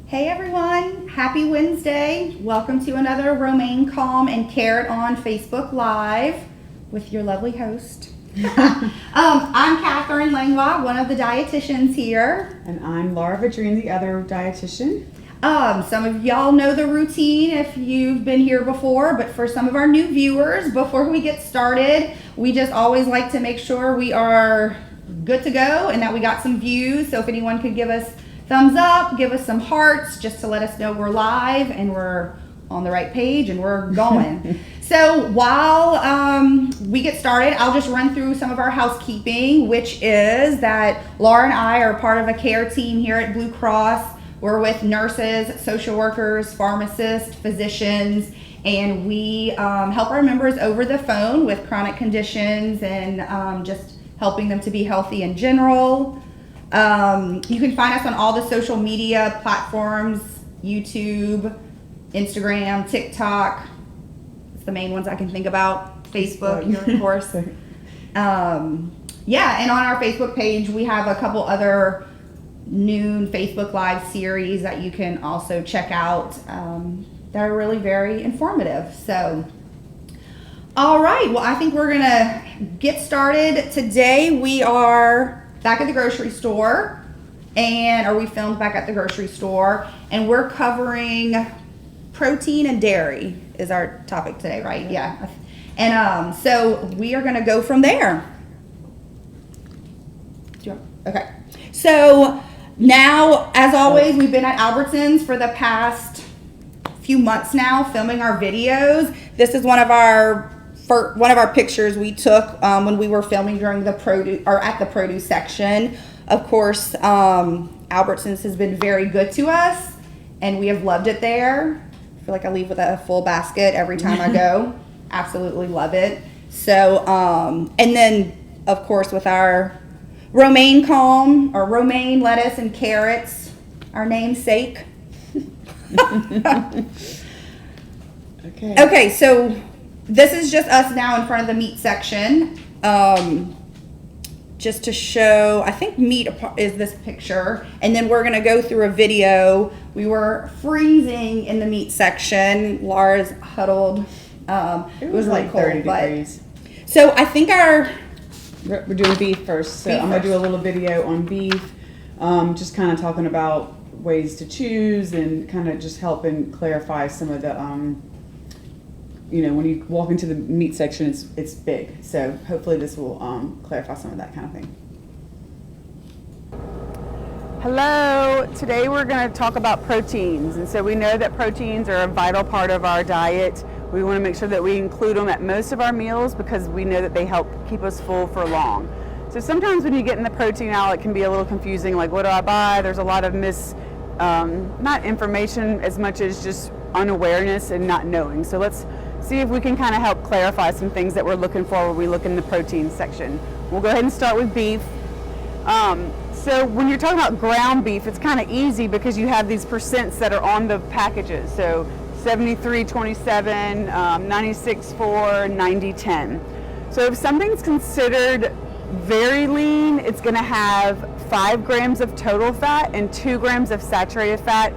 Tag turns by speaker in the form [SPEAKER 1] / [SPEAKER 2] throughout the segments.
[SPEAKER 1] Hey everyone, happy Wednesday. Welcome to another Romaine Calm and Carrot On Facebook Live with your lovely host. I'm Catherine Langlois, one of the dietitians here.
[SPEAKER 2] And I'm Laura Vadrine, the other dietitian.
[SPEAKER 1] Some of y'all know the routine if you've been here before, but for some of our new viewers, before we get started, we just always like to make sure we are good to go and that we got some views. So if anyone could give us thumbs up, give us some hearts just to let us know we're live and we're on the right page and we're going. So while we get started, I'll just run through some of our housekeeping, which is that Laura and I are part of a care team here at Blue Cross. We're with nurses, social workers, pharmacists, physicians, and we help our members over the phone with chronic conditions and just helping them to be healthy in general. You can find us on all the social media platforms, YouTube, Instagram, TikTok. It's the main ones I can think about. Facebook, here, of course. Yeah, and on our Facebook page, we have a couple other noon Facebook Live series that you can also check out that are really very informative. So, all right, well, I think we're going to get started. Today, we are back at the grocery store, we filmed back at the grocery store, and we're covering protein and dairy is our topic today, right? Yeah. And so we are going to go from there. Okay. So now, as always, we've been at Albertsons for the past few months now, filming our videos. This is one of our pictures we took when we were filming during the produce or at the produce section. Of course, Albertsons has been very good to us, and we have loved it there. I feel like I leave with a full basket every time I go. Absolutely love it. So, and then of course with our Romaine Calm or Romaine lettuce and carrots, our namesake. Okay, so this is just us now in front of the meat section. Just to show, I think meat is this picture, and then we're gonna go through a video. We were freezing in the meat section. Laura's huddled. It was really
[SPEAKER 2] like
[SPEAKER 1] cold,
[SPEAKER 2] 30 degrees.
[SPEAKER 1] So I think
[SPEAKER 2] we're doing beef first. So I'm gonna do a little video on beef, just kind of talking about ways to choose and kind of just helping clarify some of the when you walk into the meat section, it's big. So hopefully this will clarify some of that kind of thing. Hello, today we're going to talk about proteins. And so we know that proteins are a vital part of our diet. We want to make sure that we include them at most of our meals because we know that they help keep us full for long. So sometimes when you get in the protein aisle, it can be a little confusing, like what do I buy? There's a lot of not information as much as just unawareness and not knowing. So let's see if we can kind of help clarify some things that we're looking for when we look in the protein section. We'll go ahead and start with beef. So when you're talking about ground beef, it's kind of easy because you have these percents that are on the packages. So 73-27, 96-4, 90-10. So if something's considered very lean, it's going to have 5 grams of total fat and 2 grams of saturated fat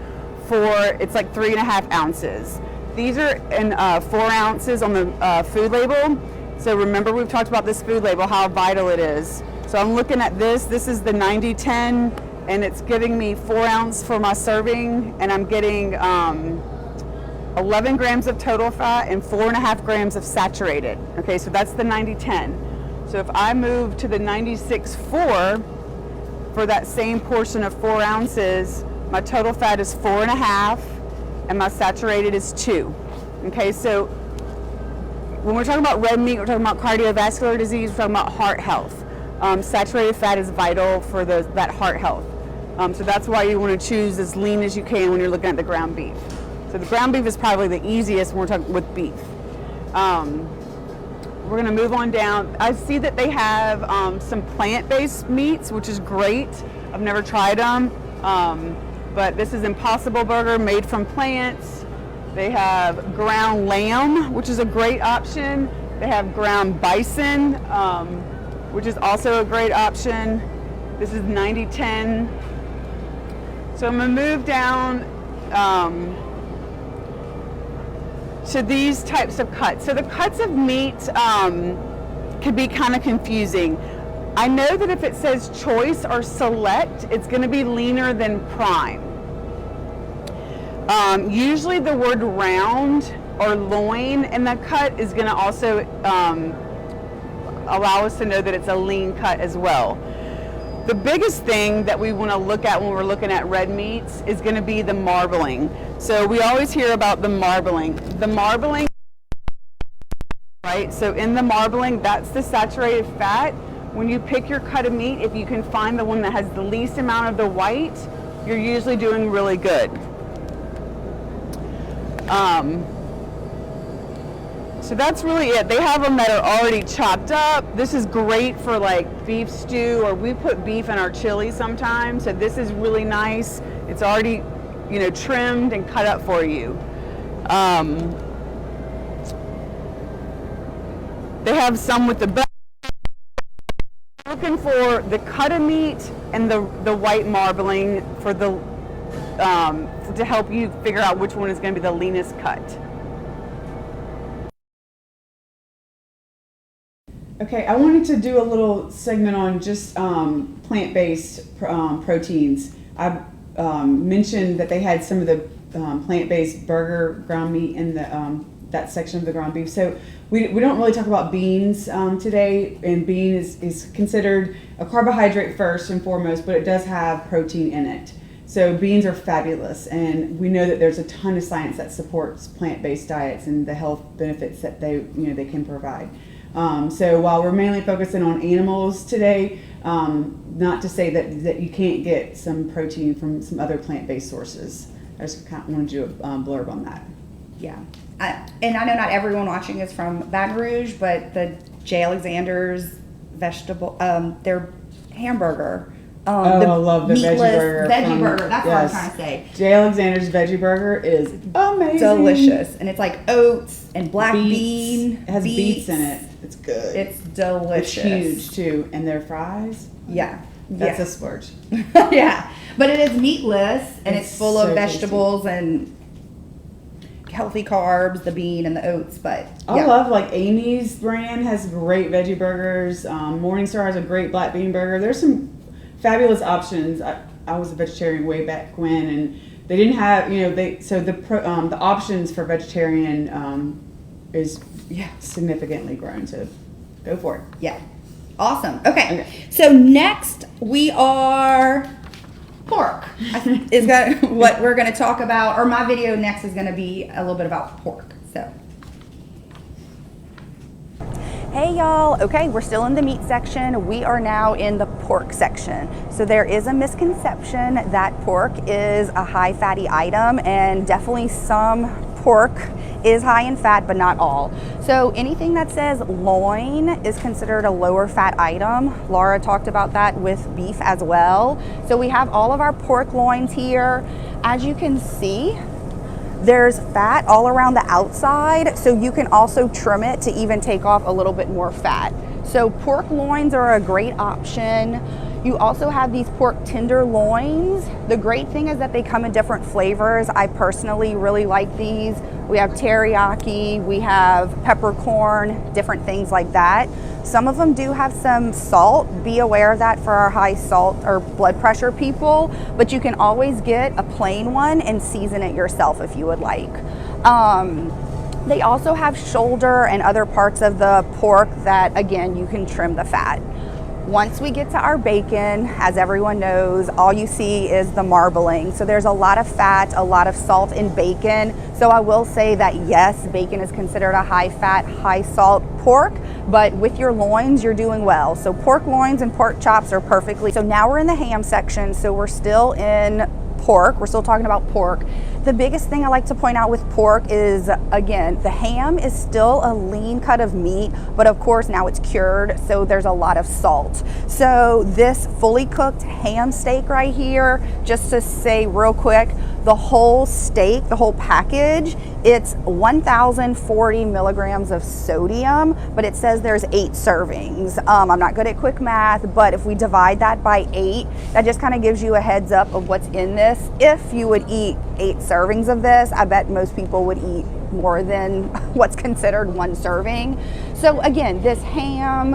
[SPEAKER 2] it's like 3.5 ounces. These are in 4 ounces on the food label. So remember, we've talked about this food label, how vital it is. So I'm looking at this. This is the 90-10, and it's giving me 4 ounces for my serving, and I'm getting 11 grams of total fat and 4.5 grams of saturated. Okay, so that's the 90-10. So if I move to the 96-4 for that same portion of 4 ounces, my total fat is 4.5. and my saturated is 2. Okay, so when we're talking about red meat, we're talking about cardiovascular disease, we're talking about heart health. Saturated fat is vital for that heart health. So that's why you want to choose as lean as you can when you're looking at the ground beef. So the ground beef is probably the easiest when we're talking with beef. We're going to move on down. I see that they have some plant-based meats, which is great. I've never tried them. But this is Impossible Burger made from plants. They have ground lamb, which is a great option. They have ground bison, which is also a great option. This is 90-10. So I'm gonna move down to these types of cuts. So the cuts of meat could be kind of confusing. I know that if it says choice or select, it's going to be leaner than prime. Usually the word round or loin in the cut is going to also allow us to know that it's a lean cut as well. The biggest thing that we want to look at when we're looking at red meats is going to be the marbling. So we always hear about the marbling. The marbling, right? So in the marbling, that's the saturated fat. When you pick your cut of meat, if you can find the one that has the least amount of the white, you're usually doing really good. So that's really it. They have them that are already chopped up. This is great for like beef stew, or we put beef in our chili sometimes. So this is really nice. It's already, you know, trimmed and cut up for you. They have some with the belly. Looking for the cut of meat and the white marbling for the to help you figure out which one is going to be the leanest cut.
[SPEAKER 3] Okay, I wanted to do a little segment on just plant-based proteins. I mentioned that they had some of the plant-based burger ground meat in the that section of the ground beef. So we don't really talk about beans today, and bean is considered a carbohydrate first and foremost, but it does have protein in it. So beans are fabulous, and we know that there's a ton of science that supports plant-based diets and the health benefits that they can provide. So while we're mainly focusing on animals today, not to say that you can't get some protein from some other plant-based sources. I just kind of wanted to do a blurb on that.
[SPEAKER 1] Yeah. And I know not everyone watching is from Baton Rouge, but the J. Alexander's vegetable, their hamburger.
[SPEAKER 3] I love the veggie burger.
[SPEAKER 1] Veggie burger. That's what I'm trying to say.
[SPEAKER 3] J. Alexander's veggie burger is amazing.
[SPEAKER 1] Delicious. And it's like oats and black bean.
[SPEAKER 3] It has beets in it. It's good.
[SPEAKER 1] It's delicious.
[SPEAKER 3] It's huge too. And their fries.
[SPEAKER 1] Yeah.
[SPEAKER 3] That's a splurge.
[SPEAKER 1] Yeah. But it is meatless, and it's full of vegetables
[SPEAKER 3] tasty.
[SPEAKER 1] and healthy carbs, the bean and the oats. But yeah.
[SPEAKER 3] I love, like, Amy's brand has great veggie burgers. Morningstar has a great black bean burger. There's some fabulous options. I was a vegetarian way back when, and they didn't have, the options for vegetarian is significantgonna grown. So go for it.
[SPEAKER 1] Yeah. Awesome. Okay. So next we are pork. Is what we're going to talk about, or my video next is going to be a little bit about pork. So. Hey y'all, okay, we're still in the meat section. We are now in the pork section. So there is a misconception that pork is a high fatty item, and definitely some pork is high in fat, but not all. So anything that says loin is considered a lower fat item. Laura talked about that with beef as well. So we have all of our pork loins here. As you can see, there's fat all around the outside, so you can also trim it to even take off a little bit more fat. So pork loins are a great option. You also have these pork tenderloins. The great thing is that they come in different flavors. I personally really like these. We have teriyaki, we have peppercorn, different things like that. Some of them do have some salt. Be aware of that for our high salt or blood pressure people, but you can always get a plain one and season it yourself if you would like. They also have shoulder and other parts of the pork that, again, you can trim the fat. Once we get to our bacon, as everyone knows, all you see is the marbling. So there's a lot of fat, a lot of salt in bacon. So I will say that yes, bacon is considered a high fat, high salt pork, but with your loins, you're doing well. So pork loins and pork chops are perfectly. So now we're in the ham section. So we're still in pork. We're still talking about pork. The biggest thing I like to point out with pork is, again, the ham is still a lean cut of meat, but of course now it's cured, so there's a lot of salt. So this fully cooked ham steak right here, just to say real quick, the whole steak, the whole package, it's 1,040 milligrams of sodium, but it says there's 8 servings. I'm not good at quick math, but if we divide that by 8, that just kind of gives you a heads up of what's in this. this, if you would eat 8 servings of this, I bet most people would eat more than what's considered 1 serving. So again, this ham,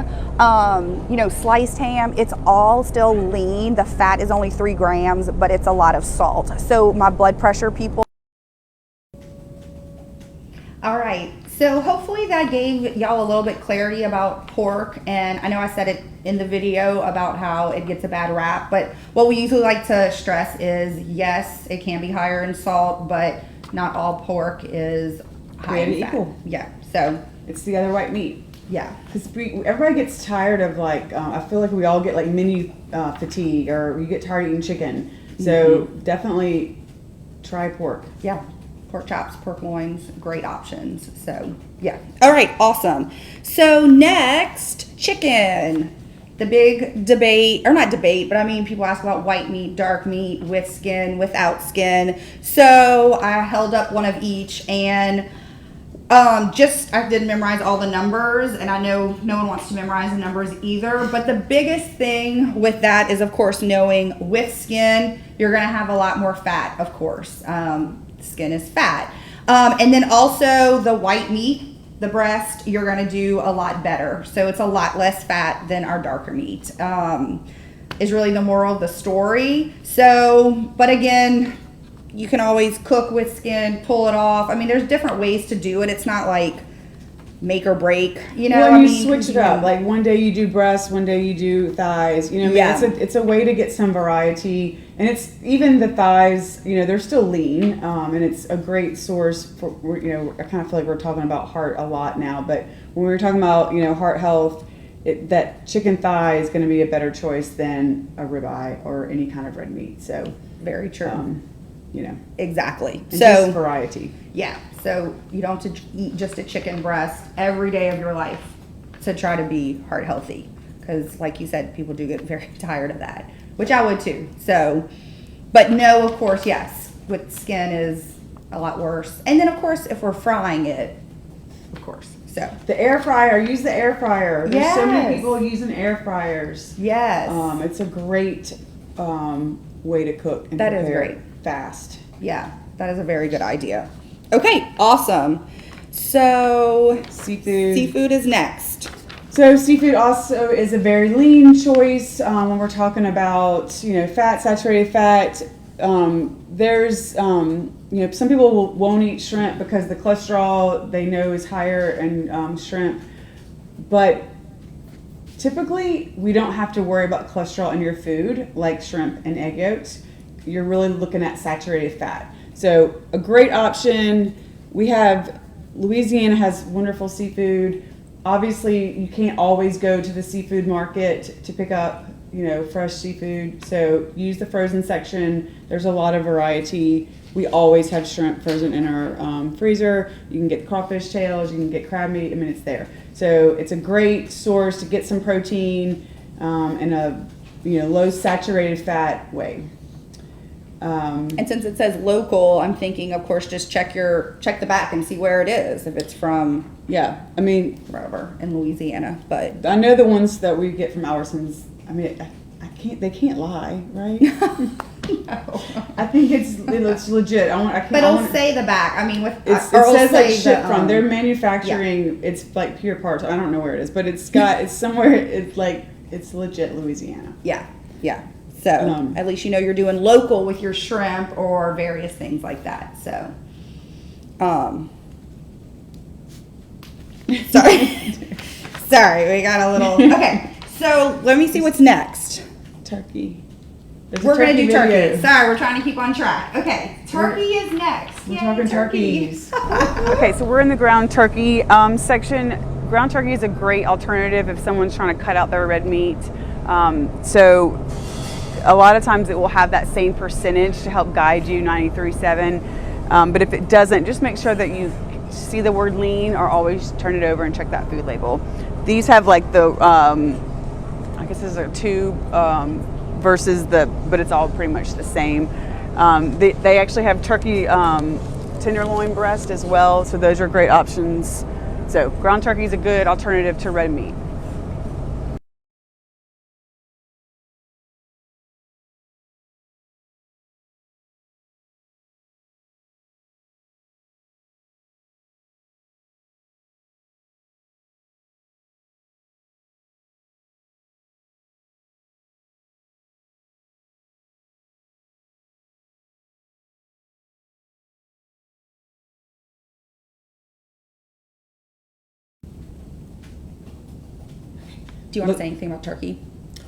[SPEAKER 1] you know, sliced ham, it's all still lean. The fat is only 3 grams, but it's a lot of salt. So my blood pressure people. All right, so hopefully that gave y'all a little bit clarity about pork, and I know I said it in the video about how it gets a bad rap, but what we usually like to stress is, yes, it can be higher in salt, but not all pork is high in fat.
[SPEAKER 3] Equal.
[SPEAKER 1] Yeah, so
[SPEAKER 3] it's the other white meat.
[SPEAKER 1] Yeah,
[SPEAKER 3] because everybody gets tired of like I feel like we all get like menu fatigue, or we get tired of eating chicken. So definitely try pork.
[SPEAKER 1] Yeah. Pork chops, pork loins, great options. So yeah. All right, awesome. So next, chicken. The big debate, or not debate, but I mean, people ask about white meat, dark meat, with skin, without skin. So I held up one of each, and I did memorize all the numbers, and I know no one wants to memorize the numbers either, but the biggest thing with that is, of course, knowing with skin, you're gonna have a lot more fat, of course. Skin is fat. And then also the white meat, the breast, you're going to do a lot better. So it's a lot less fat than our darker meat, is really the moral of the story. So, but again, you can always cook with skin, pull it off. I mean, there's different ways to do it. It's not like make or break, you know.
[SPEAKER 3] Well, you switch it up. Like one day you do breasts, one day you do thighs. You know, I mean, it's a way to get some variety. And it's even the thighs, you know, they're still lean, and it's a great source for, you know, I kind of feel like we're talking about heart a lot now, but when we're talking about, you know, heart health, that chicken thigh is going to be a better choice than a ribeye or any kind of red meat. So
[SPEAKER 1] very true.
[SPEAKER 3] You know,
[SPEAKER 1] exactly.
[SPEAKER 3] And
[SPEAKER 1] so
[SPEAKER 3] just variety.
[SPEAKER 1] Yeah. So you don't have to eat just a chicken breast every day of your life to try to be heart healthy, because like you said, people do get very tired of that, which I would too. So, but no, of course, yes, with skin is a lot worse. And then of course, if we're frying it, of course. So
[SPEAKER 3] the air fryer, use the air fryer. There's so many
[SPEAKER 1] Yes.
[SPEAKER 3] people using air fryers.
[SPEAKER 1] yes,
[SPEAKER 3] It's a great way to cook and
[SPEAKER 1] That is
[SPEAKER 3] prepare
[SPEAKER 1] great.
[SPEAKER 3] fast.
[SPEAKER 1] yeah, that is a very good idea. Okay, awesome. So seafood is next.
[SPEAKER 3] So seafood also is a very lean choice when we're talking about, you know, fat, saturated fat. There's, you know, some people won't eat shrimp because the cholesterol they know is higher in shrimp. But typically we don't have to worry about cholesterol in your food like shrimp and egg yolks. You're really looking at saturated fat. So a great option. We have, Louisiana has wonderful seafood. Obviously, you can't always go to the seafood market to pick up, you know, fresh seafood. So use the frozen section. There's a lot of variety. We always have shrimp frozen in our freezer. You can get crawfish tails. You can get crab meat. I mean, it's there. So it's a great source to get some protein in a, you know, low saturated fat way.
[SPEAKER 1] And since it says local, I'm thinking, of course, just check the back and see where it is. If it's from,
[SPEAKER 3] Yeah, I mean,
[SPEAKER 1] wherever in Louisiana, but
[SPEAKER 3] I know the ones that we get from Albertsons. I mean, they can't lie, right?
[SPEAKER 1] no.
[SPEAKER 3] I think it looks legit.
[SPEAKER 1] But it'll say the back. I mean, with
[SPEAKER 3] It says like ship from. They're manufacturing. Yeah. It's like pure parts. I don't know where it is, but it's somewhere. It's like it's legit Louisiana.
[SPEAKER 1] Yeah, yeah. So at least you know you're doing local with your shrimp or various things like that. So, sorry, we got a little. Okay, so let me see what's next.
[SPEAKER 3] Turkey.
[SPEAKER 1] We're gonna do turkey. Sorry, we're trying to keep on track. Okay, turkey is next.
[SPEAKER 3] We're talking turkeys.
[SPEAKER 2] Okay, so we're in the ground turkey section. Ground turkey is a great alternative if someone's trying to cut out their red meat. So a lot of times it will have that same percentage to help guide you, 93.7. But if it doesn't, just make sure that you see the word lean, or always turn it over and check that food label. These have like the, I guess this is a tube versus but it's all pretty much the same. They actually have turkey tenderloin breast as well, so those are great options. So ground turkey is a good alternative to red meat.
[SPEAKER 1] Do you want to say anything about turkey?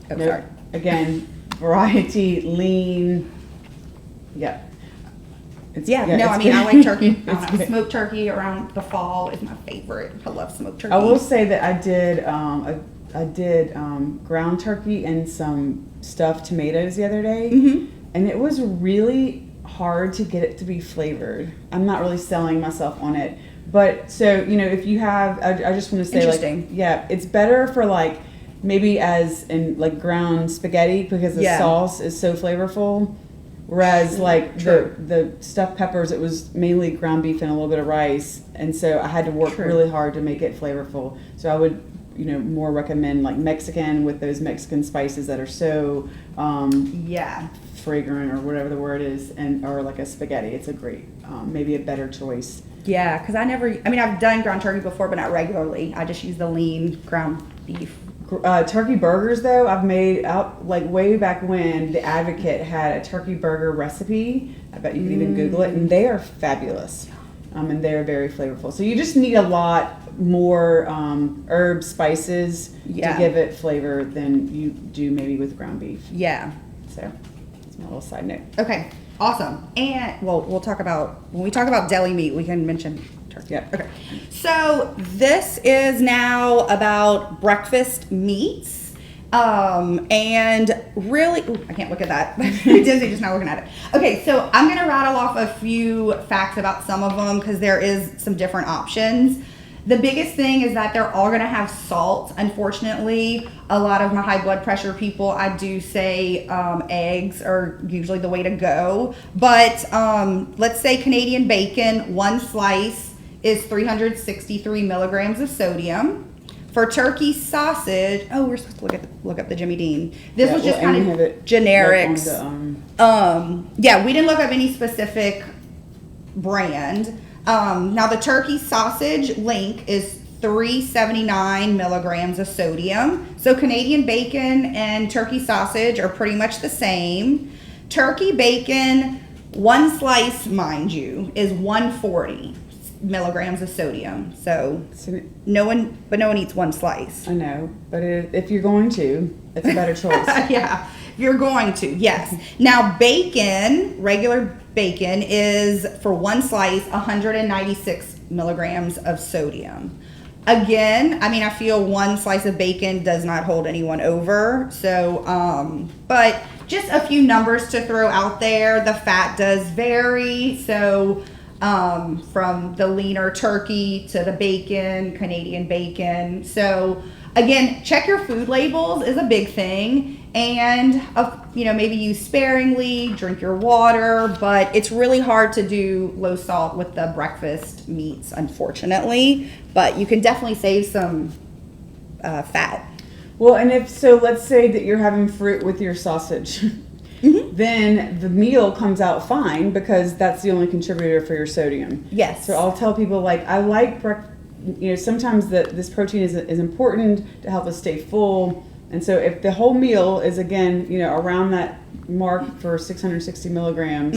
[SPEAKER 1] Oh,
[SPEAKER 3] Nope.
[SPEAKER 1] sorry.
[SPEAKER 3] Again, variety, lean. Yeah.
[SPEAKER 1] I like turkey.
[SPEAKER 3] It's good.
[SPEAKER 1] Smoked turkey around the fall is my favorite. I love smoked turkey.
[SPEAKER 3] I will say that I did ground turkey and some stuffed tomatoes the other day, and it was really hard to get it to be flavored. I'm not really selling myself on it, but so if you have, I just want to say
[SPEAKER 1] Interesting.
[SPEAKER 3] it's better for like maybe as in like ground spaghetti because the sauce is so flavorful. Whereas like the stuffed peppers, it was mainly ground beef and a little bit of rice, and so I had to work really hard to make it flavorful. So I would more recommend like Mexican with those Mexican spices that are so fragrant or whatever the word is, or like a spaghetti. It's a great maybe a better choice.
[SPEAKER 1] Yeah, because I've done ground turkey before, but not regularly. I just use the lean ground beef.
[SPEAKER 3] Turkey burgers though, I've made out like way back when the Advocate had a turkey burger recipe. I bet you can even Google it, and they are fabulous, and they're very flavorful. So you just need a lot more herbs, spices to give it flavor than you do maybe with ground beef.
[SPEAKER 1] Yeah.
[SPEAKER 3] So that's my little side note.
[SPEAKER 1] Okay, awesome. And we'll talk about, when we talk about deli meat, we can mention turkey.
[SPEAKER 3] Yeah.
[SPEAKER 1] Okay. So this is now about breakfast meats. And really, I can't look at that. Disney just not looking at it. Okay, so I'm going to rattle off a few facts about some of them because there is some different options. The biggest thing is that they're all going to have salt. Unfortunately, a lot of my high blood pressure people, I do say eggs are usually the way to go. But let's say Canadian bacon, one slice is 363 milligrams of sodium. For turkey sausage, we're supposed to look up the Jimmy Dean. This was just kind of generics. We didn't look up any specific brand. Now the turkey sausage link is 379 milligrams of sodium. So Canadian bacon and turkey sausage are pretty much the same. Turkey bacon, one slice, mind you, is 140 milligrams of sodium. So no one eats one slice.
[SPEAKER 3] I know, but if you're going to, it's a better choice.
[SPEAKER 1] Yeah, you're going to, yes. Now bacon, regular bacon, is for one slice 196 milligrams of sodium. Again, I feel one slice of bacon does not hold anyone over. So, but just a few numbers to throw out there. The fat does vary. So from the leaner turkey to the bacon, Canadian bacon. So again, check your food labels is a big thing, and maybe use sparingly, drink your water, but it's really hard to do low salt with the breakfast meats, unfortunately, but you can definitely save some fat.
[SPEAKER 3] Well, and let's say that you're having fruit with your sausage. Then the meal comes out fine because that's the only contributor for your sodium.
[SPEAKER 1] Yes.
[SPEAKER 3] So I'll tell people I like sometimes this protein is important to help us stay full. And so if the whole meal is again, around that mark for 660 milligrams,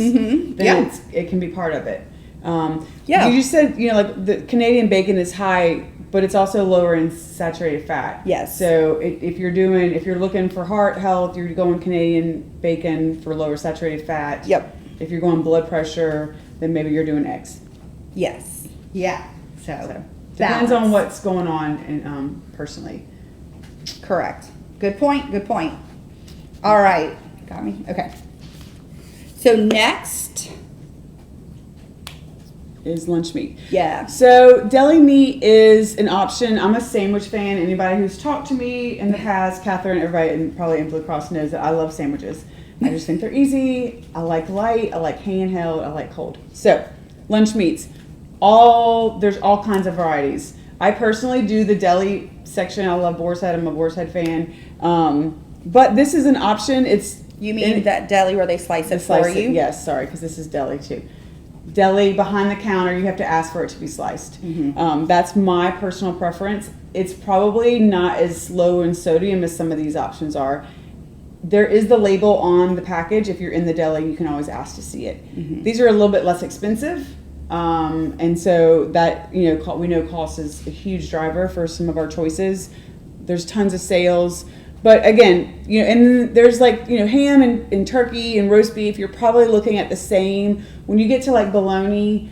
[SPEAKER 3] then it can be part of it. You just said, like the Canadian bacon is high, but it's also lower in saturated fat.
[SPEAKER 1] Yes.
[SPEAKER 3] So if you're looking for heart health, you're going Canadian bacon for lower saturated fat.
[SPEAKER 1] Yep.
[SPEAKER 3] If you're going blood pressure, then maybe you're doing eggs.
[SPEAKER 1] Yes. Yeah. So
[SPEAKER 3] depends on what's going on and personally.
[SPEAKER 1] Correct. Good point. Good point. All right. Got me? Okay. So next
[SPEAKER 3] is lunch meat.
[SPEAKER 1] Yeah.
[SPEAKER 3] So deli meat is an option. I'm a sandwich fan. Anybody who's talked to me in the past, Catherine, everybody and probably in Blue Cross knows that I love sandwiches. I just think they're easy. I like light. I like handheld. I like cold. So lunch meats. There's all kinds of varieties. I personally do the deli section. I love Boar's Head. I'm a Boar's Head fan. But this is an option.
[SPEAKER 1] You mean that deli where they slice it for you?
[SPEAKER 3] Yes, sorry, because this is deli too. Deli behind the counter, you have to ask for it to be sliced. That's my personal preference. It's probably not as low in sodium as some of these options are. There is the label on the package. If you're in the deli, you can always ask to see it. These are a little bit less expensive. And so that, we know cost is a huge driver for some of our choices. There's tons of sales. But again, you know, and there's like, you know, ham and turkey and roast beef. You're probably looking at the same. When you get to like bologna,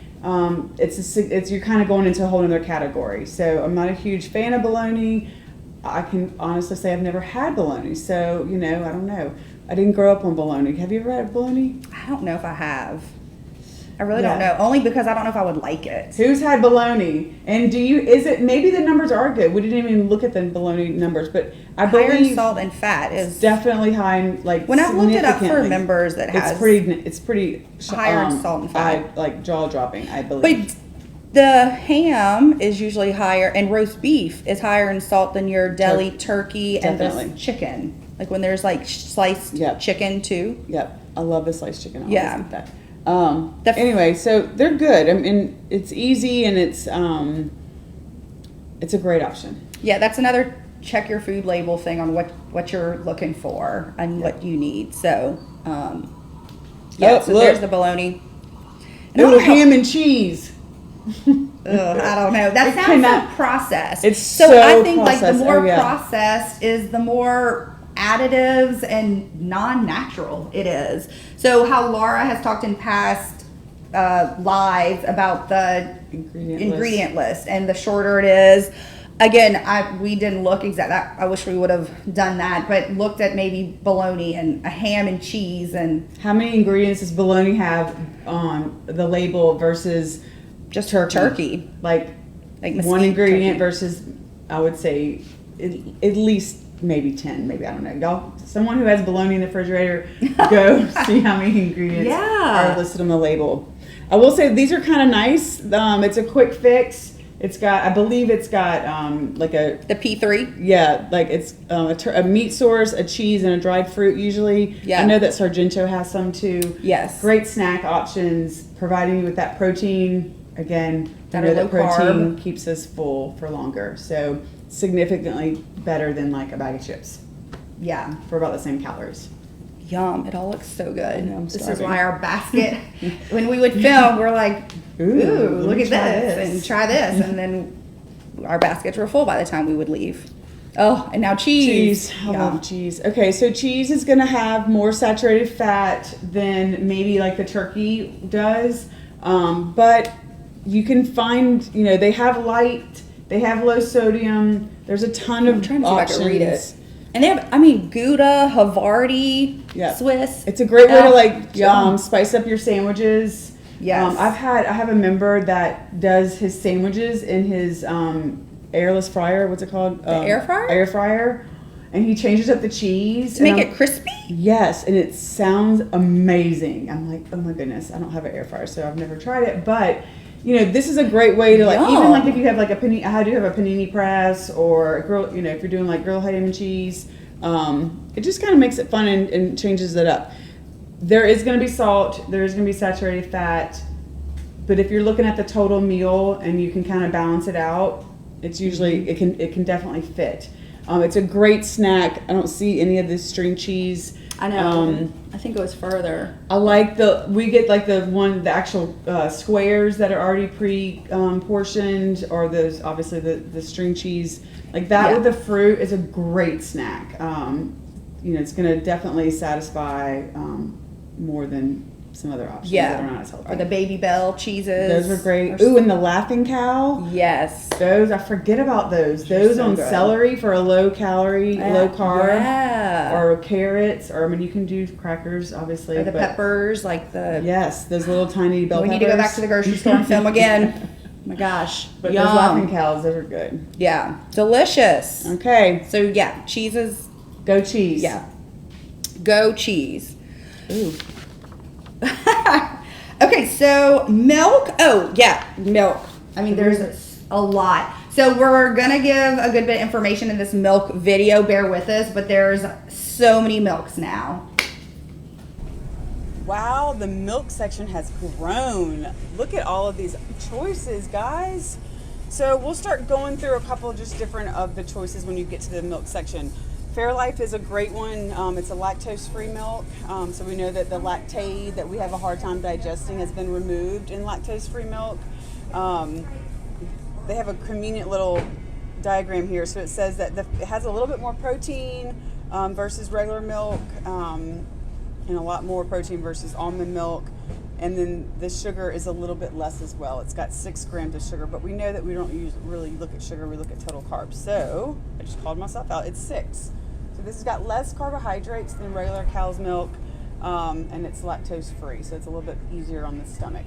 [SPEAKER 3] it's you're kind of going into a whole other category. So I'm not a huge fan of bologna. I can honestly say I've never had bologna. So, you know, I don't know. I didn't grow up on bologna. Have you ever had bologna?
[SPEAKER 1] I don't know if I have. I really don't know. Only because I don't know if I would like it.
[SPEAKER 3] Who's had bologna? And is it, maybe the numbers are good. We didn't even look at the bologna numbers, but I believe
[SPEAKER 1] higher in salt and fat is
[SPEAKER 3] definitely high in, like,
[SPEAKER 1] when I've looked it up for members that has
[SPEAKER 3] it's pretty
[SPEAKER 1] higher in salt and fat.
[SPEAKER 3] like jaw dropping, I believe.
[SPEAKER 1] But the ham is usually higher, and roast beef is higher in salt than your deli turkey and the chicken. Like when there's like sliced chicken too.
[SPEAKER 3] Yep, I love the sliced chicken. I always eat that. Anyway, so they're good. I mean, it's easy and it's a great option.
[SPEAKER 1] Yeah, that's another check your food label thing on what you're looking for and what you need. So, so there's the bologna.
[SPEAKER 3] And ham and cheese.
[SPEAKER 1] I don't know. That sounds so processed.
[SPEAKER 3] It's so
[SPEAKER 1] I think
[SPEAKER 3] processed.
[SPEAKER 1] like the more processed is the more additives and non-natural it is. So how Laura has talked in past lives about the ingredient list, and the shorter it is, again, we didn't look exactly. I wish we would have done that, but looked at maybe bologna and a ham and cheese. And
[SPEAKER 3] how many ingredients does bologna have on the label versus
[SPEAKER 1] just turkey?
[SPEAKER 3] Like one ingredient versus, I would say, at least maybe 10, maybe, I don't know. Y'all, someone who has bologna in the refrigerator, go see how many ingredients are listed on the label. I will say these are kind of nice. It's a quick fix. I believe it's got like the
[SPEAKER 1] P3.
[SPEAKER 3] Yeah, like it's a meat source, a cheese, and a dried fruit usually. Yeah. I know that Sargento has some too.
[SPEAKER 1] Yes.
[SPEAKER 3] Great snack options, providing you with that protein. Again,
[SPEAKER 1] that protein
[SPEAKER 3] keeps us full for longer. So significantly better than like a bag of chips.
[SPEAKER 1] Yeah.
[SPEAKER 3] For about the same calories.
[SPEAKER 1] Yum. It all looks so good.
[SPEAKER 3] This
[SPEAKER 1] is why our basket, when we would film, we're like, ooh, look at this and try this. And then our baskets were full by the time we would leave. Oh, and now cheese.
[SPEAKER 3] I love cheese. Okay, so cheese is going to have more saturated fat than maybe like the turkey does. But you can find, you know, they have light, they have low sodium. There's a ton of options.
[SPEAKER 1] See if I can read it. And they have, Gouda, Havarti, Swiss.
[SPEAKER 3] It's a great way to like spice up your sandwiches. Yes. I have a member that does his sandwiches in his airless fryer. What's it called?
[SPEAKER 1] The air fryer?
[SPEAKER 3] Air fryer. And he changes up the cheese.
[SPEAKER 1] To make it crispy?
[SPEAKER 3] Yes, and it sounds amazing. I'm like, oh my goodness, I don't have an air fryer, so I've never tried it. But, you know, this is a great way to like, even like if you have like I do have a panini press or a grill, you know, if you're doing like grilled ham and cheese, it just kind of makes it fun and changes it up. There is going to be salt, there is going to be saturated fat, but if you're looking at the total meal and you can kind of balance it out, it's usually, it can definitely fit. It's a great snack. I don't see any of this string cheese.
[SPEAKER 1] I know. I think it was further.
[SPEAKER 3] I like we get like the actual squares that are already pre-portioned, or those, obviously the string cheese. Like that with the fruit is a great snack. You know, it's going to definitely satisfy more than some other options that are not as healthy.
[SPEAKER 1] Or the Baby Bell cheeses.
[SPEAKER 3] Those were great. Ooh, and the Laughing Cow.
[SPEAKER 1] Yes.
[SPEAKER 3] Those, I forget about those. Those so on good. Celery for a low calorie, low carb.
[SPEAKER 1] Yeah.
[SPEAKER 3] Or carrots, or I mean, you can do crackers, obviously.
[SPEAKER 1] Or the peppers, like the...
[SPEAKER 3] Yes, those little tiny bell peppers.
[SPEAKER 1] We need to go back to the grocery store and film again. Oh my gosh.
[SPEAKER 3] But those Laughing Cows, those are good.
[SPEAKER 1] Yeah. Delicious.
[SPEAKER 3] Okay.
[SPEAKER 1] So yeah, cheeses.
[SPEAKER 3] Go cheese.
[SPEAKER 1] Yeah. Go cheese.
[SPEAKER 3] Ooh.
[SPEAKER 1] Okay, so milk. Oh, yeah, milk. I mean, there's a lot. So we're going to give a good bit of information in this milk video. Bear with us, but there's so many milks now. Wow, the milk section has grown. Look at all of these choices, guys. So we'll start going through a couple just different of the choices when you get to the milk section. Fairlife is a great one. It's a lactose-free milk, so we know that the lactate that we have a hard time digesting has been removed in lactose-free milk. They have a convenient little
[SPEAKER 3] diagram here. So it says that it has a little bit more protein versus regular milk, and a lot more protein versus almond milk. And then the sugar is a little bit less as well. It's got 6 grams of sugar, but we know that we don't really look at sugar, we look at total carbs. So I just called myself out, it's 6. So this has got less carbohydrates than regular cow's milk, and it's lactose free, so it's a little bit easier on the stomach.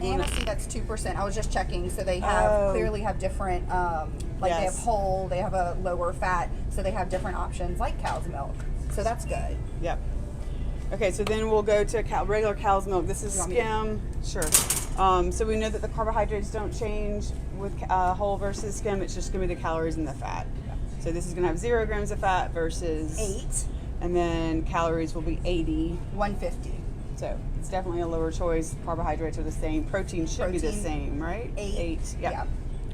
[SPEAKER 1] And I see that's 2%. I was just checking, so they have clearly have different, they have whole, they have a lower fat, so they have different options like cow's milk. So that's good.
[SPEAKER 3] Yep. Okay, so then we'll go to regular cow's milk. This is skim. Sure. So we know that the carbohydrates don't change with whole versus skim. It's just going to be the calories and the fat. So this is going to have 0 grams of fat versus
[SPEAKER 1] 8.
[SPEAKER 3] And then calories will be 80.
[SPEAKER 1] 150.
[SPEAKER 3] So it's definitely a lower choice. Carbohydrates are the same. Protein should be the same, right?
[SPEAKER 1] 8.
[SPEAKER 3] Yeah.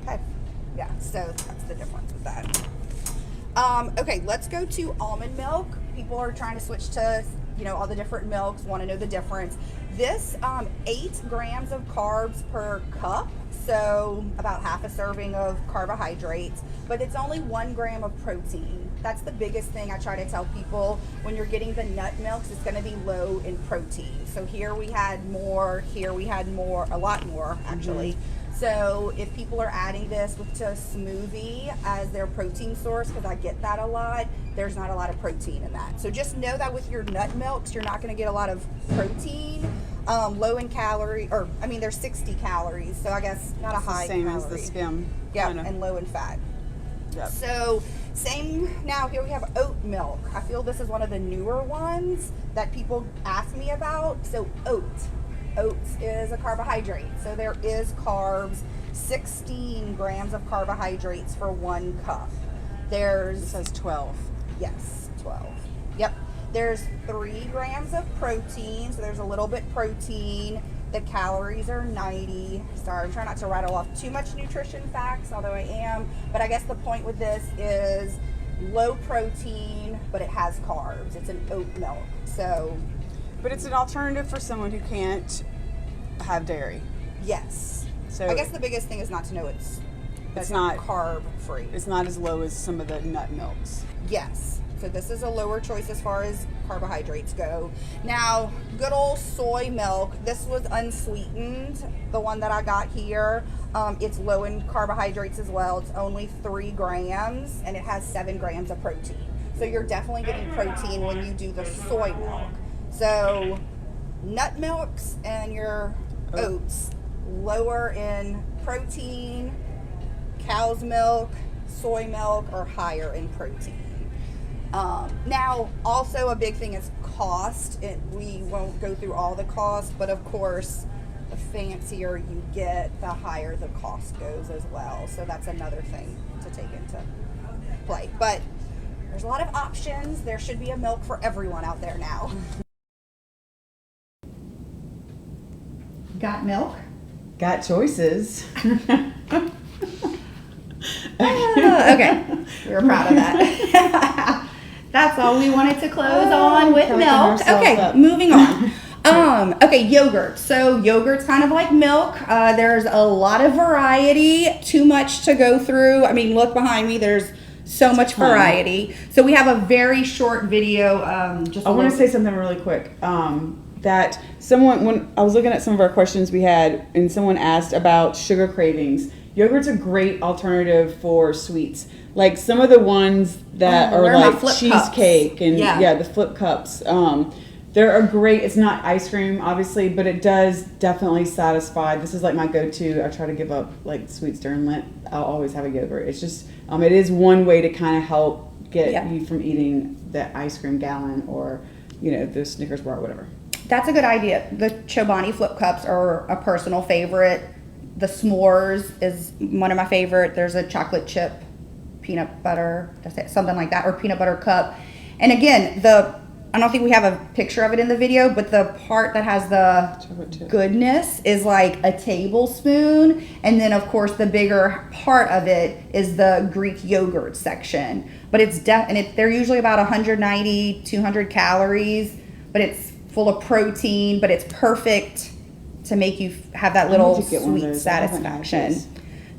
[SPEAKER 1] Okay. Yeah, so that's the difference with that. Okay, let's go to almond milk. People are trying to switch to, all the different milks, want to know the difference. This 8 grams of carbs per cup, so about half a serving of carbohydrates, but it's only 1 gram of protein. That's the biggest thing I try to tell people. When you're getting the nut milks, it's going to be low in protein. So here we had more, here we had more, a lot more actually. So if people are adding this to a smoothie as their protein source, because I get that a lot, there's not a lot of protein in that. So just know that with your nut milks, you're not going to get a lot of protein. Low in calorie, there's 60 calories, so I guess not a high
[SPEAKER 3] same
[SPEAKER 1] calorie.
[SPEAKER 3] as the skim.
[SPEAKER 1] Yeah, and low in fat.
[SPEAKER 3] Yep.
[SPEAKER 1] So same, now here we have oat milk. I feel this is one of the newer ones that people ask me about. So oats is a carbohydrate, so there is carbs, 16 grams of carbohydrates for 1 cup.
[SPEAKER 3] It says 12.
[SPEAKER 1] Yes, 12. Yep. There's 3 grams of protein, so there's a little bit protein. The calories are 90. Sorry, I'm trying not to rattle off too much nutrition facts, although I am. But I guess the point with this is low protein, but it has carbs. It's an oat milk.
[SPEAKER 3] But it's an alternative for someone who can't have dairy.
[SPEAKER 1] Yes.
[SPEAKER 3] So
[SPEAKER 1] I guess the biggest thing is not to know it's
[SPEAKER 3] not
[SPEAKER 1] carb free.
[SPEAKER 3] It's not as low as some of the nut milks.
[SPEAKER 1] Yes. So this is a lower choice as far as carbohydrates go. Now, good old soy milk. This was unsweetened, the one that I got here. It's low in carbohydrates as well. It's only 3 grams, and it has 7 grams of protein. So you're definitely getting protein when you do the soy milk. So nut milks and your oats, lower in protein. Cow's milk, soy milk are higher in protein. Now, also a big thing is cost. We won't go through all the cost, but of course, the fancier you get, the higher the cost goes as well. So that's another thing to take into play. But there's a lot of options. There should be a milk for everyone out there now. Got milk?
[SPEAKER 3] Got choices.
[SPEAKER 1] Okay, we were proud of that. That's all we wanted to close on with milk. Okay, moving on. Okay, yogurt. So yogurt's kind of like milk. There's a lot of variety, too much to go through. I mean, look behind me, there's so much variety. So we have a very short video.
[SPEAKER 3] I want to say something really quick. That someone, when I was looking at some of our questions we had, and someone asked about sugar cravings. Yogurt's a great alternative for sweets. Like some of the ones that are like cheesecake cups. And the flip cups. They're a great, it's not ice cream obviously, but it does definitely satisfy. This is like my go-to. I try to give up like sweets during Lent. I'll always have a yogurt. It's just, it is one way to kind of help get you from eating the ice cream gallon or, the Snickers bar or whatever.
[SPEAKER 1] That's a good idea. The Chobani flip cups are a personal favorite. The s'mores is one of my favorite. There's a chocolate chip peanut butter, something like that, or peanut butter cup. And again, I don't think we have a picture of it in the video, but the part that has the goodness is like a tablespoon. And then of course the bigger part of it is the Greek yogurt section. But they're usually about 190, 200 calories, but it's full of protein, but it's perfect to make you have that little sweet satisfaction.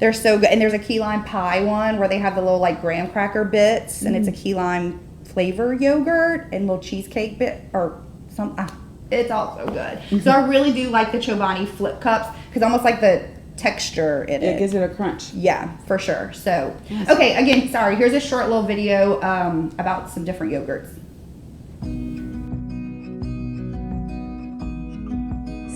[SPEAKER 1] They're so good. And there's a key lime pie one where they have the little like graham cracker bits, and it's a key lime flavor yogurt and little cheesecake bit or some. It's also good. So I really do like the Chobani flip cups because almost like the texture in it.
[SPEAKER 3] It gives it a crunch.
[SPEAKER 1] Yeah, for sure. So, okay, again, sorry. Here's a short little video about some different yogurts.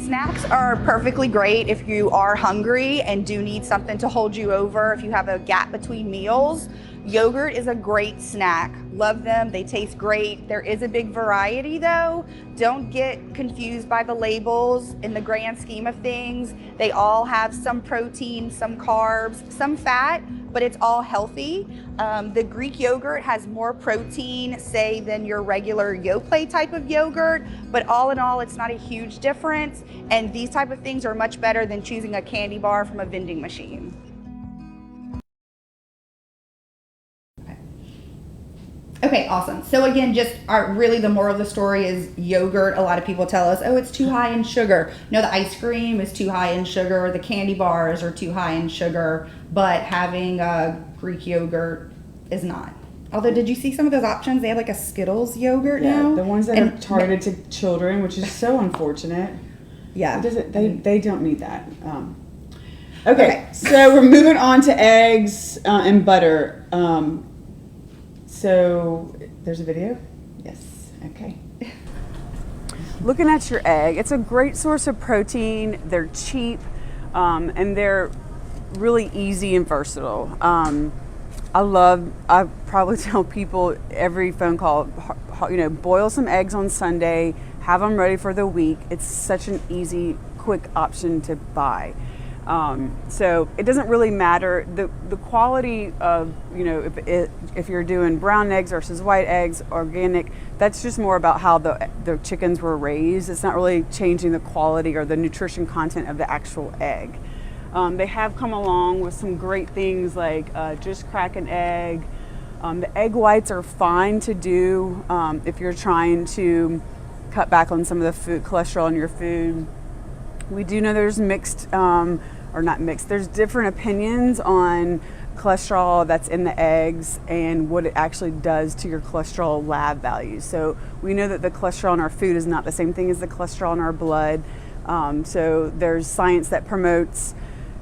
[SPEAKER 1] Snacks are perfectly great if you are hungry and do need something to hold you over. If you have a gap between meals, yogurt is a great snack. Love them. They taste great. There is a big variety though. Don't get confused by the labels. In the grand scheme of things, they all have some protein, some carbs, some fat, but it's all healthy. The Greek yogurt has more protein, say, than your regular Yoplait type of yogurt, but all in all, it's not a huge difference. And these type of things are much better than choosing a candy bar from a vending machine. Okay, awesome. So again, just really the moral of the story is yogurt. A lot of people tell us, oh, it's too high in sugar. No, the ice cream is too high in sugar. The candy bars are too high in sugar. But having Greek yogurt is not. Although, did you see some of those options? They have like a Skittles yogurt now.
[SPEAKER 3] The ones that are targeted to children, which is so unfortunate.
[SPEAKER 1] Yeah.
[SPEAKER 3] They don't need that. Okay, so we're moving on to eggs and butter. So there's a video? Yes, okay.
[SPEAKER 2] Looking at your egg, it's a great source of protein. They're cheap and they're really easy and versatile. I probably tell people every phone call, boil some eggs on Sunday, have them ready for the week. It's such an easy, quick option to buy. So it doesn't really matter the quality of, if you're doing brown eggs versus white eggs, organic, that's just more about how the chickens were raised. It's not really changing the quality or the nutrition content of the actual egg. They have come along with some great things like just crack an egg. The egg whites are fine to do if you're trying to cut back on some of the food cholesterol in your food. We do know there's there's different opinions on cholesterol that's in the eggs and what it actually does to your cholesterol lab values. So we know that the cholesterol in our food is not the same thing as the cholesterol in our blood. So there's science that promotes,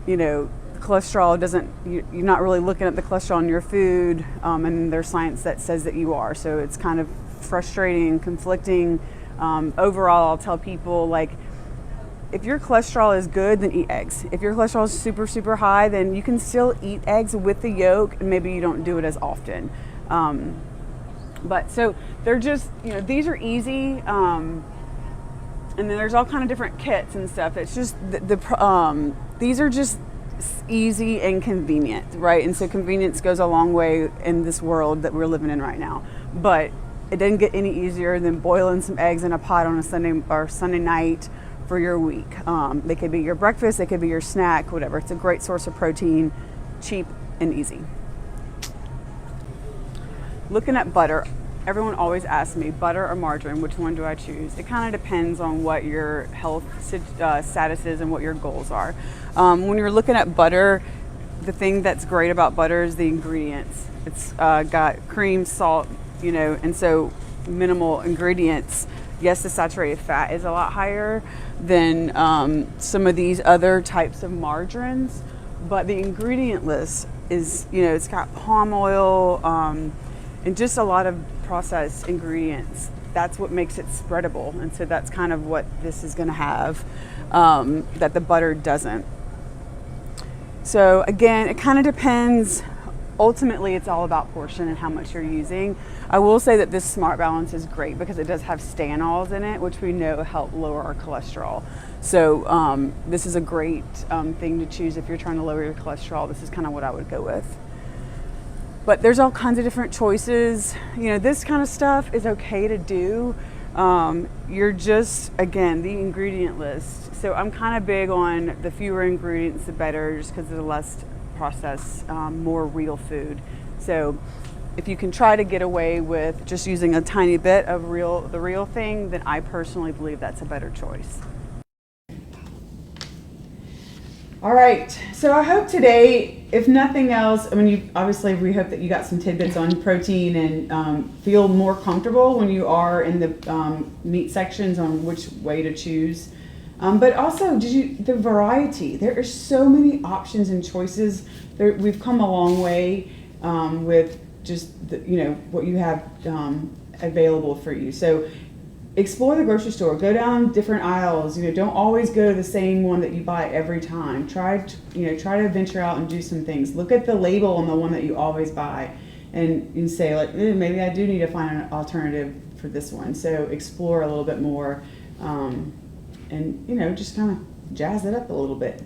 [SPEAKER 2] cholesterol you're not really looking at the cholesterol in your food, and there's science that says that you are. So it's kind of frustrating, conflicting. Overall, I'll tell people, if your cholesterol is good, then eat eggs. If your cholesterol is super, super high, then you can still eat eggs with the yolk, and maybe you don't do it as often. But so they're just, these are easy. And then there's all kind of different kits and stuff. It's just these are just easy and convenient, right? And so convenience goes a long way in this world that we're living in right now. But it doesn't get any easier than boiling some eggs in a pot on a Sunday night for your week. They could be your breakfast, they could be your snack, whatever. It's a great source of protein, cheap and easy. Looking at butter, everyone always asks me, butter or margarine, which one do I choose? It kind of depends on what your health status is and what your goals are. When you're looking at butter, the thing that's great about butter is the ingredients. It's got cream, salt, and so minimal ingredients. Yes, the saturated fat is a lot higher than some of these other types of margarines, but the ingredient list is, it's got palm oil and just a lot of processed ingredients. That's what makes it spreadable, and so that's kind of what this is going to have that the butter doesn't. So again, it kind of depends. Ultimately, it's all about portion and how much you're using. I will say that this Smart Balance is great because it does have stanols in it, which we know help lower our cholesterol. So this is a great thing to choose if you're trying to lower your cholesterol. This is kind of what I would go with. But there's all kinds of different choices. This kind of stuff is okay to do. You're just, again, the ingredient list. So I'm kind of big on the fewer ingredients, the better, just because of the less processed, more real food. So if you can try to get away with just using a tiny bit of the real thing, then I personally believe that's a better choice.
[SPEAKER 3] All right. So I hope today, if nothing else, I mean, we hope that you got some tidbits on protein and feel more comfortable when you are in the meat sections on which way to choose. But also, the variety. There are so many options and choices. We've come a long way with just what you have available for you. So explore the grocery store. Go down different aisles. Don't always go to the same one that you buy every time. Try to venture out and do some things. Look at the label on the one that you always buy, and say like, maybe I do need to find an alternative for this one. So explore a little bit more, and just kind of jazz it up a little bit.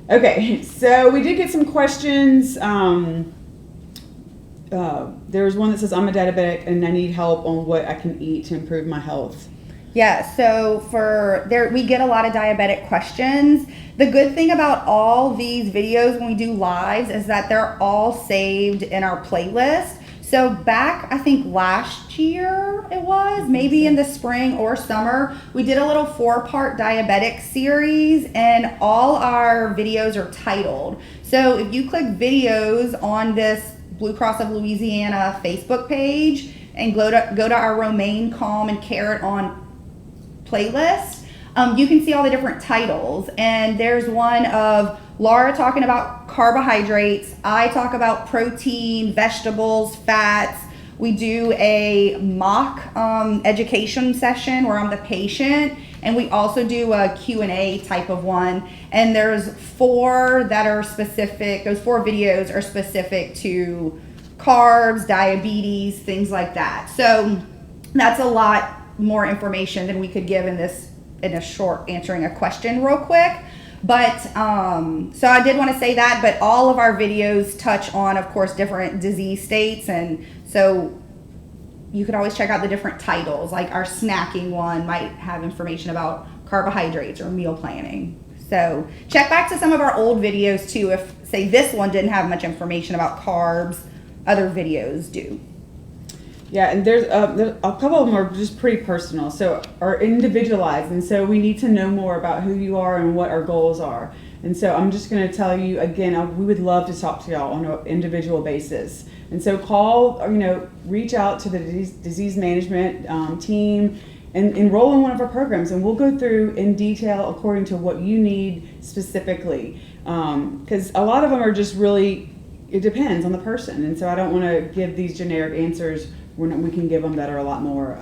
[SPEAKER 3] Okay, so we did get some questions. There was one that says, I'm a diabetic and I need help on what I can eat to improve my health.
[SPEAKER 1] Yeah, so we get a lot of diabetic questions. The good thing about all these videos when we do lives is that they're all saved in our playlist. So back, I think last year it was, maybe in the spring or summer, we did a little 4-part diabetic series, and all our videos are titled. So if you click videos on this Blue Cross of Louisiana Facebook page and go to our Romaine Calm Carrot On playlist, you can see all the different titles. And there's one of Laura talking about carbohydrates. I talk about protein, vegetables, fats. We do a mock education session where I'm the patient, and we also do a Q&A type of one. And there's 4 that are specific. Those 4 videos are specific to carbs, diabetes, things like that. So that's a lot more information than we could give in a short answering a question real quick. But so I did want to say that, but all of our videos touch on, of course, different disease states, and so you could always check out the different titles. Like our snacking one might have information about carbohydrates or meal planning. So check back to some of our old videos too. If, say, this one didn't have much information about carbs, other videos do.
[SPEAKER 3] Yeah, and there's a couple of them are just pretty personal, so are individualized, and so we need to know more about who you are and what our goals are. And so I'm just going to tell you again, we would love to talk to y'all on an individual basis. And so reach out to the disease management team and enroll in one of our programs, and we'll go through in detail according to what you need specifically. Because a lot of them are just really, it depends on the person, and so I don't want to give these generic answers. We can give them that are a lot more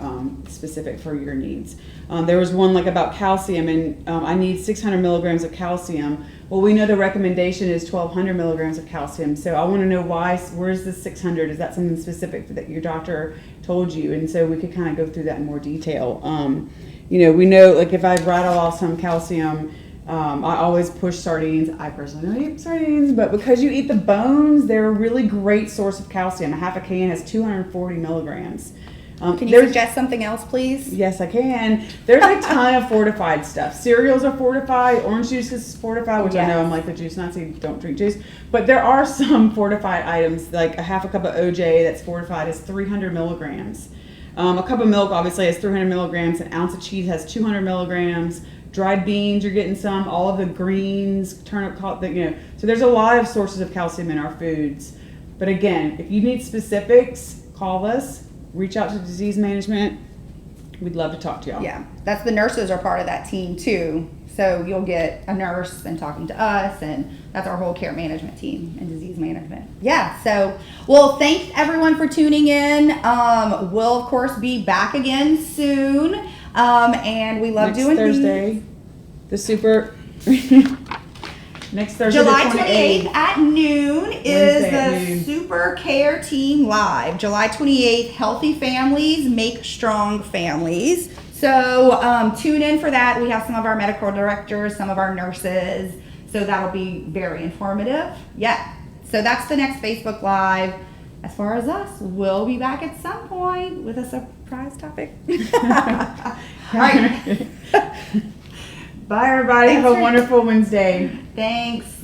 [SPEAKER 3] specific for your needs. There was one about calcium, and I need 600 milligrams of calcium. Well, we know the recommendation is 1,200 milligrams of calcium, so I want to know where's the 600? Is that something specific that your doctor told you? And so we could kind of go through that in more detail. We know, if I rattle off some calcium, I always push sardines. I personally don't eat sardines, but because you eat the bones, they're a really great source of calcium. A half a can has 240 milligrams.
[SPEAKER 1] Can you suggest something else, please?
[SPEAKER 3] Yes, I can. There's a ton of fortified stuff. Cereals are fortified. Orange juice is fortified, which I know I'm like the juice Nazi, don't drink juice. But there are some fortified items, like a half a cup of OJ that's fortified is 300 milligrams. A cup of milk obviously has 300 milligrams. An ounce of cheese has 200 milligrams. Dried beans, you're getting some. All of the greens, turnip, So there's a lot of sources of calcium in our foods. But again, if you need specifics, call us. Reach out to disease management. We'd love to talk to y'all.
[SPEAKER 1] Yeah, the nurses are part of that team too. So you'll get a nurse and talking to us, and that's our whole care management team and disease management. Yeah, so, well, thanks everyone for tuning in. We'll, of course, be back again soon. And we love doing
[SPEAKER 3] Thursday, next Thursday,
[SPEAKER 1] July 28th at noon is the Super Care Team Live. July 28th, Healthy Families Make Strong Families. So tune in for that. We have some of our medical directors, some of our nurses. So that'll be very informative. Yeah. So that's the next Facebook Live. As far as us, we'll be back at some point with a surprise topic. All right.
[SPEAKER 3] Bye, everybody. Have a wonderful Wednesday.
[SPEAKER 1] Thanks.